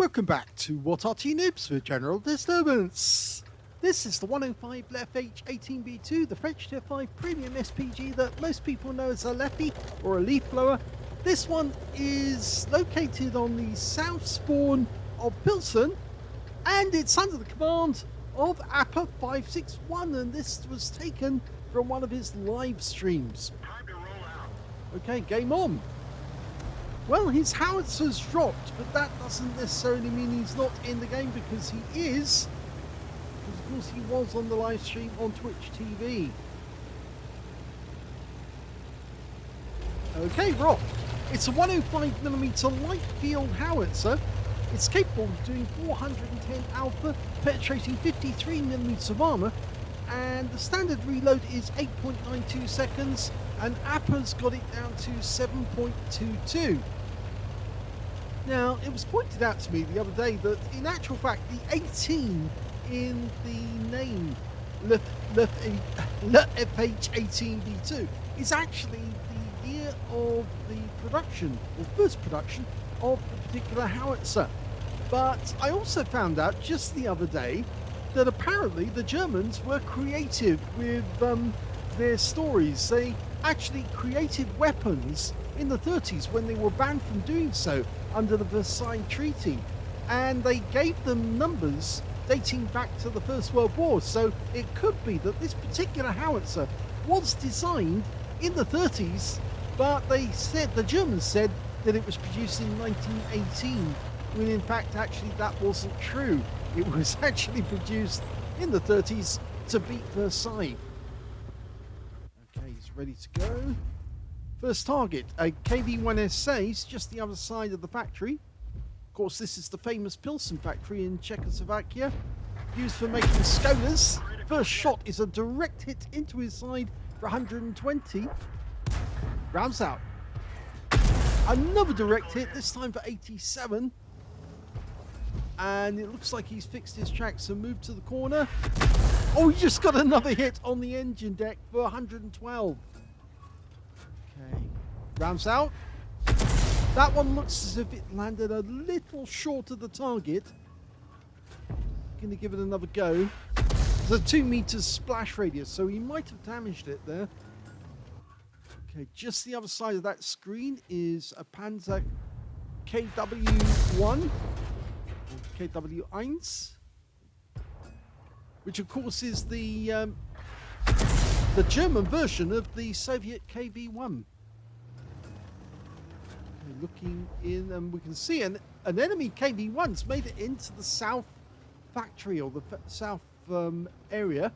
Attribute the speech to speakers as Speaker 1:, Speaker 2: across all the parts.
Speaker 1: Welcome back to What Arty Noobs for General Disturbance. This is the 105 leFH18B2, the French Tier 5 premium SPG that most people know as a leFhy or a leaf blower. This one is located on the south spawn of Pilsen, and it's under the command of Appa561, and this was taken from one of his live streams.
Speaker 2: Time to roll out.
Speaker 1: Okay, game on. Well, his howitzer's dropped, but that doesn't necessarily mean he's not in the game, because he is. Because of course he was on the live stream on Twitch TV. Okay, Rob. It's a 105mm light field howitzer. It's capable of doing 410 alpha, penetrating 53mm of armour, and the standard reload is 8.92 seconds, and Appa's got it down to 7.22. Now, it was pointed out to me the other day that in actual fact the 18 in the name leFH18B2 is actually the year of the production, or first production, of the particular howitzer. But I also found out just the other day that apparently the Germans were creative with their stories. They actually created weapons in the 30s when they were banned from doing so under the Versailles Treaty, and they gave them numbers dating back to the First World War. So it could be that this particular howitzer was designed in the 30s, but they said, the Germans said, that it was produced in 1918, when in fact actually that wasn't true. It was actually produced in the 30s to beat Versailles. Okay, he's ready to go. First target, a KV-1SA, is just the other side of the factory. Of course, this is the famous Pilsen factory in Czechoslovakia, used for making Skodas. First shot is a direct hit into his side for 120. Rounds out. Another direct hit, this time for 87. And it looks like he's fixed his tracks and moved to the corner. Oh, he just got another hit on the engine deck for 112. Okay, rounds out. That one looks as if it landed a little short of the target. Gonna give it another go. There's a 2 meters splash radius, so he might have damaged it there. Okay, just the other side of that screen is a Panzer KW1, or KW1, which of course is the German version of the Soviet KV-1. Okay, looking in, and we can see an enemy KV-1's made it into the south factory, or the south area.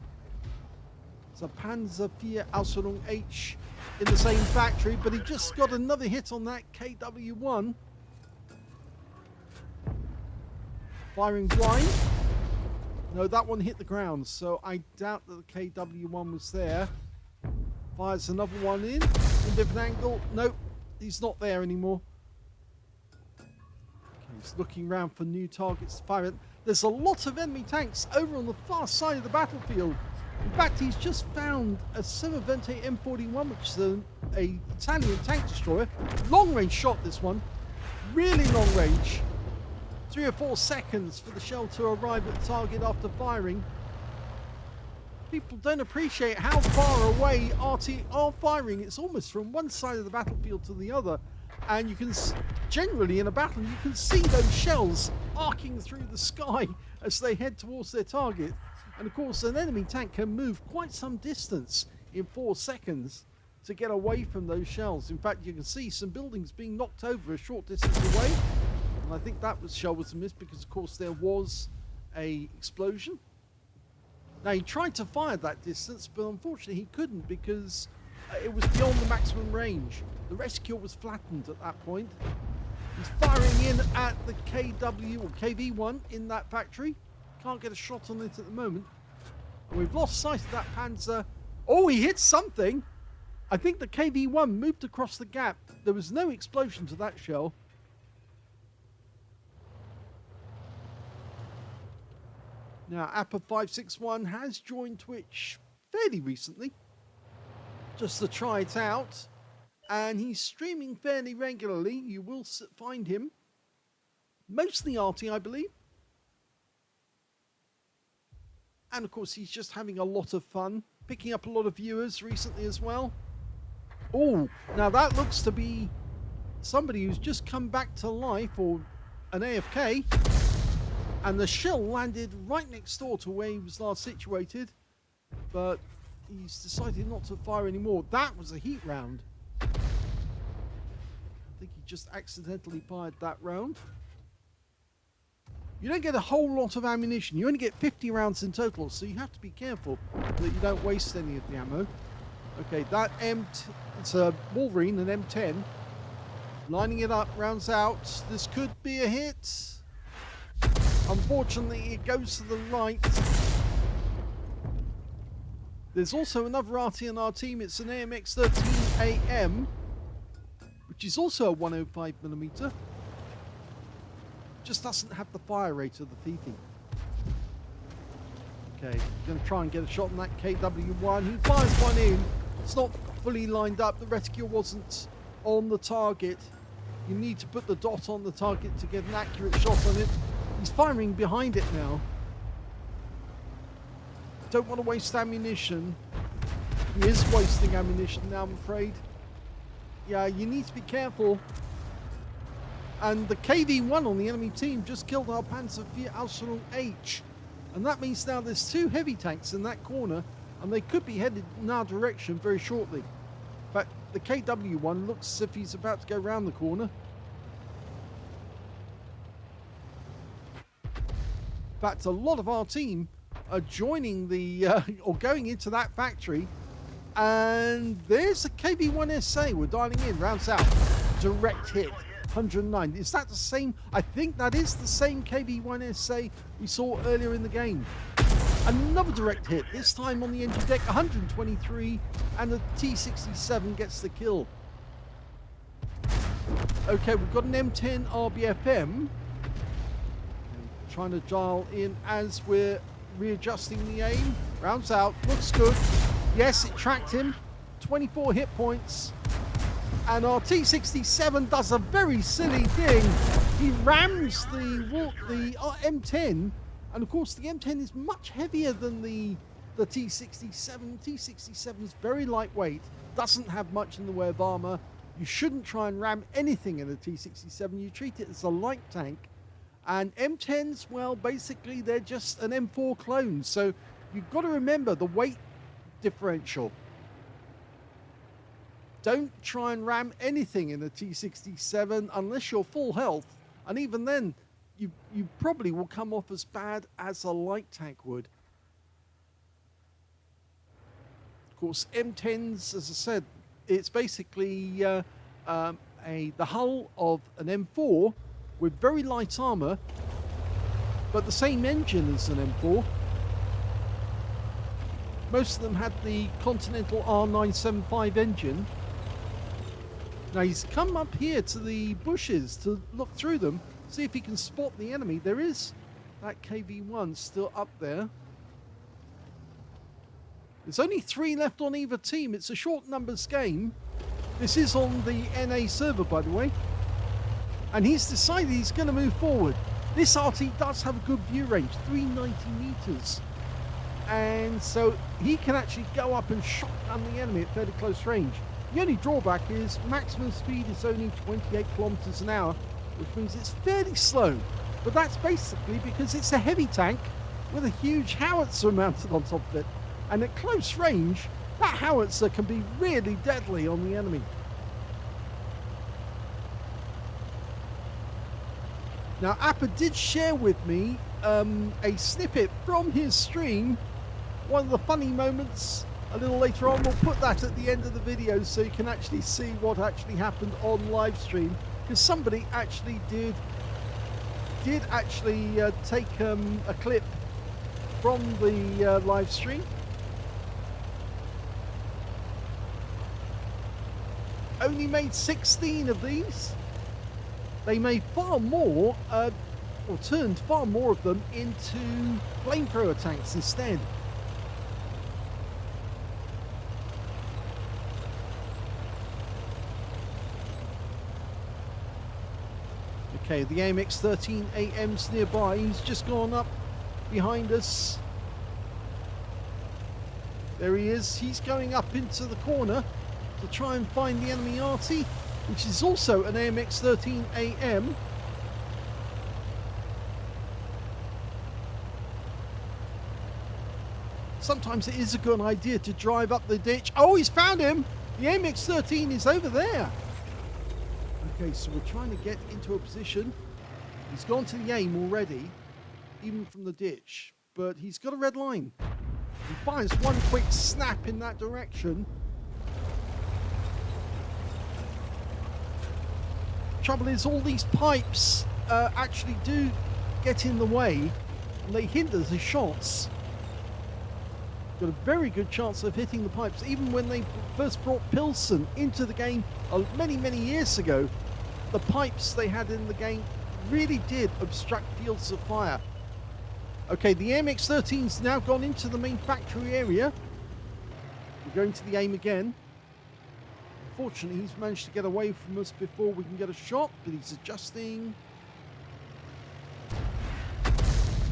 Speaker 1: It's a Panzer IV Ausführung H in the same factory, but he just got another hit on that KW-1. Firing blind. No, that one hit the ground, so I doubt that the KW-1 was there. Fires another one in a different angle. Nope, he's not there anymore. Okay, he's looking around for new targets to fire at. There's a lot of enemy tanks over on the far side of the battlefield. In fact, he's just found a Semavente M41, which is an Italian tank destroyer. Long range shot, this one. Really long range. 3 or 4 seconds for the shell to arrive at the target after firing. People don't appreciate how far away Arty are firing. It's almost from one side of the battlefield to the other. And you can, generally in a battle, you can see those shells arcing through the sky as they head towards their target. And of course, an enemy tank can move quite some distance in 4 seconds to get away from those shells. In fact, you can see some buildings being knocked over a short distance away. And I think that shell was a miss, because of course there was a explosion. Now, he tried to fire that distance, but unfortunately he couldn't, because it was beyond the maximum range. The rescue was flattened at that point. He's firing in at the KW or KV-1 in that factory. Can't get a shot on it at the moment. And we've lost sight of that Panzer. Oh, he hit something. I think the KV-1 moved across the gap. There was no explosion to that shell. Now, Appa561 has joined Twitch fairly recently, just to try it out. And he's streaming fairly regularly. You will find him mostly Arty, I believe. And of course, he's just having a lot of fun, picking up a lot of viewers recently as well. Oh, now that looks to be somebody who's just come back to life, or an AFK. And the shell landed right next door to where he was last situated. But he's decided not to fire anymore. That was a heat round. I think he just accidentally fired that round. You don't get a whole lot of ammunition. You only get 50 rounds in total, so you have to be careful that you don't waste any of the ammo. Okay, that it's a Wolverine, an M10. Lining it up, rounds out. This could be a hit. Unfortunately, it goes to the right. There's also another Arty in our team. It's an AMX13AM, which is also a 105mm. Just doesn't have the fire rate of the thieving. Okay, going to try and get a shot on that KW1. He fires one in. It's not fully lined up. The reticule wasn't on the target. You need to put the dot on the target to get an accurate shot on it. He's firing behind it now. Don't want to waste ammunition. He is wasting ammunition now, I'm afraid. Yeah, you need to be careful. And the KV-1 on the enemy team just killed our Panzer IV Ausführung H. And that means now there's two heavy tanks in that corner, and they could be headed in our direction very shortly. In fact, the KW-1 looks as if he's about to go round the corner. In fact, a lot of our team are joining the, or going into that factory. And there's the KV-1SA. We're dialing in, rounds out. Direct hit, 109. Is that the same? I think that is the same KV-1SA we saw earlier in the game. Another direct hit, this time on the engine deck, 123. And the T-67 gets the kill. Okay, we've got an M10 RBFM. Trying to dial in as we're readjusting the aim. Rounds out, looks good. Yes, it tracked him. 24 hit points. And our T-67 does a very silly thing. He rams the M10. And of course, the M10 is much heavier than the T-67. T-67 is very lightweight. Doesn't have much in the way of armor. You shouldn't try and ram anything in a T-67. You treat it as a light tank. And M10s, well, basically, they're just an M4 clone. So you've got to remember the weight differential. Don't try and ram anything in a T-67 unless you're full health. And even then, you probably will come off as bad as a light tank would. Of course, M10s, as I said, it's basically the hull of an M4 with very light armor, but the same engine as an M4. Most of them had the Continental R975 engine. Now he's come up here to the bushes to look through them, see if he can spot the enemy. There is that KV-1 still up there. There's only 3 left on either team. It's a short numbers game. This is on the NA server, by the way. And he's decided he's going to move forward. This Arty does have a good view range, 390 meters. And so he can actually go up and shotgun the enemy at fairly close range. The only drawback is maximum speed is only 28 kilometers an hour, which means it's fairly slow. But that's basically because it's a heavy tank with a huge howitzer mounted on top of it. And at close range, that howitzer can be really deadly on the enemy. Now, Appa did share with me a snippet from his stream. One of the funny moments. A little later on, we'll put that at the end of the video so you can actually see what actually happened on live stream. Because somebody actually did actually take a clip from the live stream. Only made 16 of these. They made far more, or turned far more of them into flamethrower tanks instead. Okay, the AMX13AM's nearby. He's just gone up behind us. There he is. He's going up into the corner to try and find the enemy Arty, which is also an AMX13AM. Sometimes it is a good idea to drive up the ditch. Oh, he's found him! The AMX13 is over there. Okay, so we're trying to get into a position. He's gone to the aim already, even from the ditch, but he's got a red line. He fires one quick snap in that direction. Trouble is, all these pipes actually do get in the way, and they hinder the shots. Got a very good chance of hitting the pipes. Even when they first brought Pilsen into the game many, many years ago, the pipes they had in the game really did obstruct fields of fire. Okay, the AMX13's now gone into the main factory area. We're going to the aim again. Unfortunately, he's managed to get away from us before we can get a shot, but he's adjusting.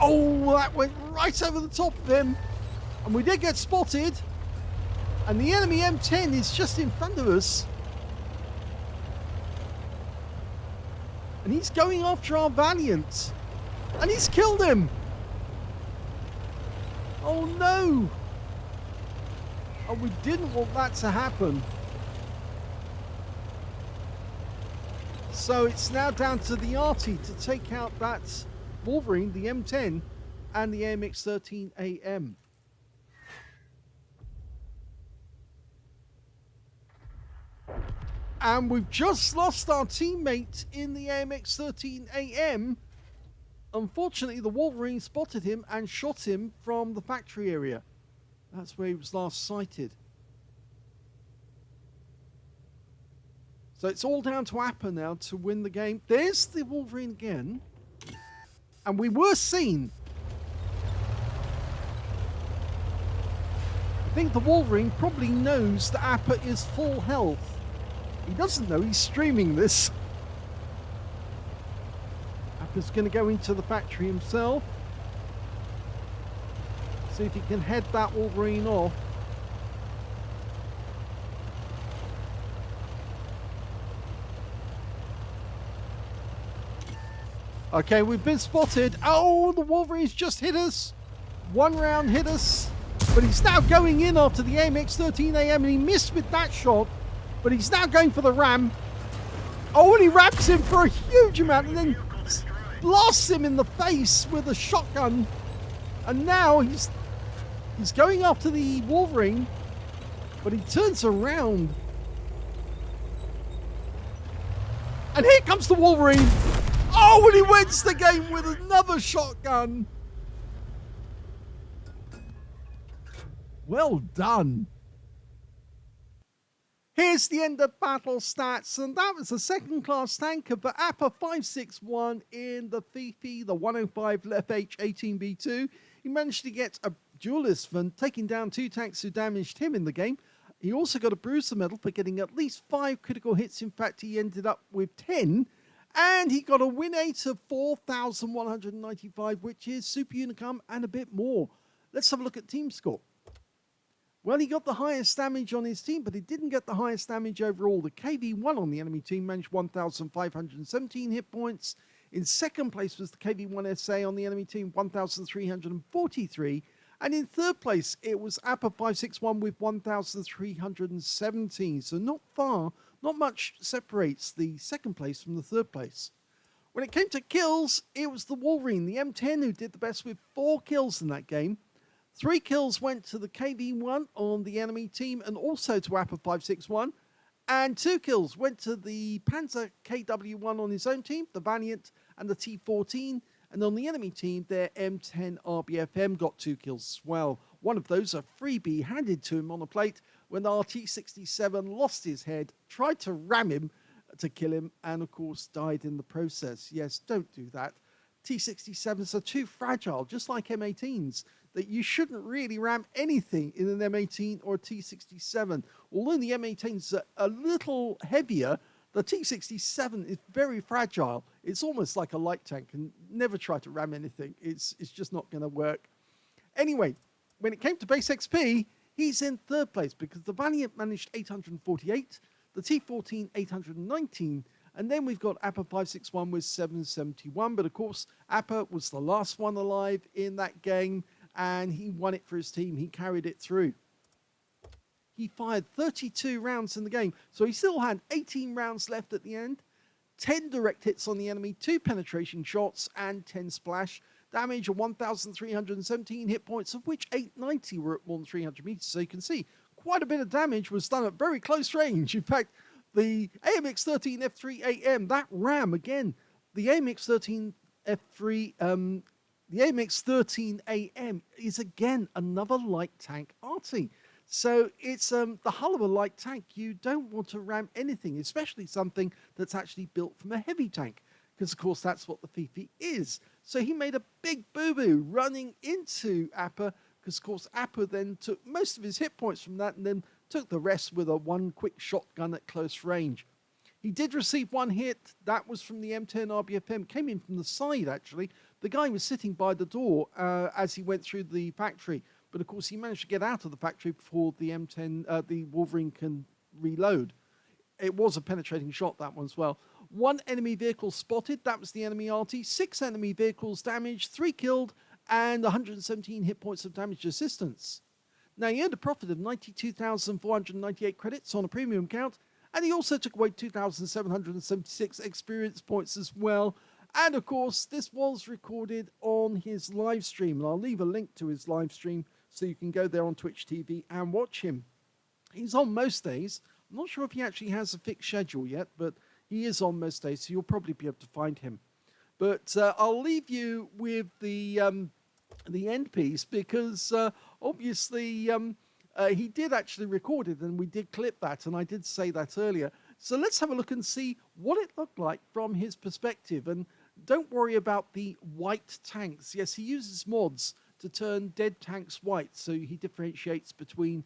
Speaker 1: Oh, that went right over the top of him. And we did get spotted. And the enemy M10 is just in front of us. And he's going after our Valiant. And he's killed him. Oh no. Oh, we didn't want that to happen. So it's now down to the Arty to take out that Wolverine, the M10, and the AMX13AM. And we've just lost our teammate in the AMX13AM. Unfortunately, the Wolverine spotted him and shot him from the factory area. That's where he was last sighted. So it's all down to Appa now to win the game. There's the Wolverine again. And we were seen. I think the Wolverine probably knows that Appa is full health. He doesn't know he's streaming this. Appa's going to go into the factory himself. See if he can head that Wolverine off. Okay, we've been spotted. Oh, the Wolverine's just hit us. One round hit us. But he's now going in after the AMX13AM, and he missed with that shot. But he's now going for the ram. Oh, and he rams him for a huge amount and then blasts him in the face with a shotgun. And now he's going after the Wolverine, but he turns around. And here comes the Wolverine. Oh, and he wins the game with another shotgun. Well done. Here's the end of battle stats, and that was a second-class tanker for Appa561 in the Fifi, the 105 leFH18B2. He managed to get a duelist for taking down 2 tanks who damaged him in the game. He also got a Bruiser medal for getting at least 5 critical hits. In fact, he ended up with 10. And he got a win rate of 4,195, which is super unicum and a bit more. Let's have a look at team score. Well, he got the highest damage on his team, but he didn't get the highest damage overall. The KV-1 on the enemy team managed 1,517 hit points. In second place was the KV-1SA on the enemy team, 1,343. And in third place, it was Appa561 with 1,317. So not far, not much separates the second place from the third place. When it came to kills, it was the Wolverine, the M10, who did the best with 4 kills in that game. 3 kills went to the KV-1 on the enemy team and also to Appa561. And 2 kills went to the Panzer KW-1 on his own team, the Valiant and the T-14. And on the enemy team, their M10 RBFM got 2 kills as well. One of those, a freebie handed to him on a plate when the RT-67 lost his head, tried to ram him to kill him, and of course died in the process. Yes, don't do that. T-67s are too fragile, just like M18s, that you shouldn't really ram anything in an M18 or a T-67. Although the M18s are a little heavier, the T-67 is very fragile. It's almost like a light tank, and never try to ram anything. It's just not going to work. Anyway, when it came to base XP, he's in third place because the Valiant managed 848, the T14 819, and then we've got Appa561 with 771. But of course, Appa was the last one alive in that game, and he won it for his team. He carried it through. He fired 32 rounds in the game, so he still had 18 rounds left at the end. 10 direct hits on the enemy, 2 penetration shots, and 10 splash. Damage of 1,317 hit points, of which 890 were at more than 300 meters. So you can see quite a bit of damage was done at very close range. In fact, the AMX13F3AM, that RAM again, the AMX13F3, the AMX13AM is again another light tank Arty. So it's the hull of a light tank. You don't want to ram anything, especially something that's actually built from a heavy tank, because of course that's what the Fifi is. So he made a big boo-boo running into Appa, because of course Appa then took most of his hit points from that and then took the rest with a one quick shotgun at close range. He did receive one hit. That was from the M10 RBFM. Came in from the side, actually. The guy was sitting by the door as he went through the factory. But of course, he managed to get out of the factory before the M10, the Wolverine can reload. It was a penetrating shot, that one as well. 1 enemy vehicle spotted. That was the enemy Arty. 6 enemy vehicles damaged, 3 killed, and 117 hit points of damage assistance. Now, he earned a profit of 92,498 credits on a premium account, and he also took away 2,776 experience points as well. And of course, this was recorded on his live stream, and I'll leave a link to his live stream so you can go there on Twitch TV and watch him. He's on most days. I'm not sure if he actually has a fixed schedule yet, but he is on most days, so you'll probably be able to find him. But I'll leave you with the end piece, because obviously he did actually record it, and we did clip that, and I did say that earlier. So let's have a look and see what it looked like from his perspective. And don't worry about the white tanks. Yes, he uses mods to turn dead tanks white, so he differentiates between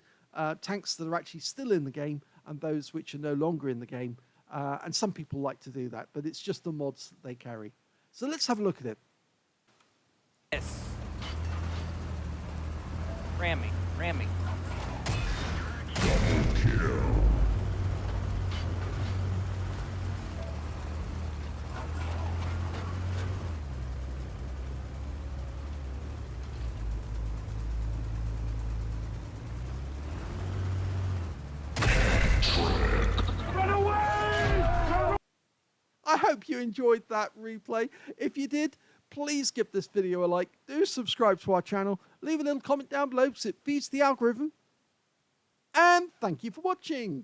Speaker 1: tanks that are actually still in the game and those which are no longer in the game. And some people like to do that, but it's just the mods that they carry. So let's have a look at it.
Speaker 2: Yes. Ram me.
Speaker 3: Double kill.
Speaker 1: I hope you enjoyed that replay. If you did, please give this video a like. Do subscribe to our channel. Leave a little comment down below because it feeds the algorithm. And thank you for watching.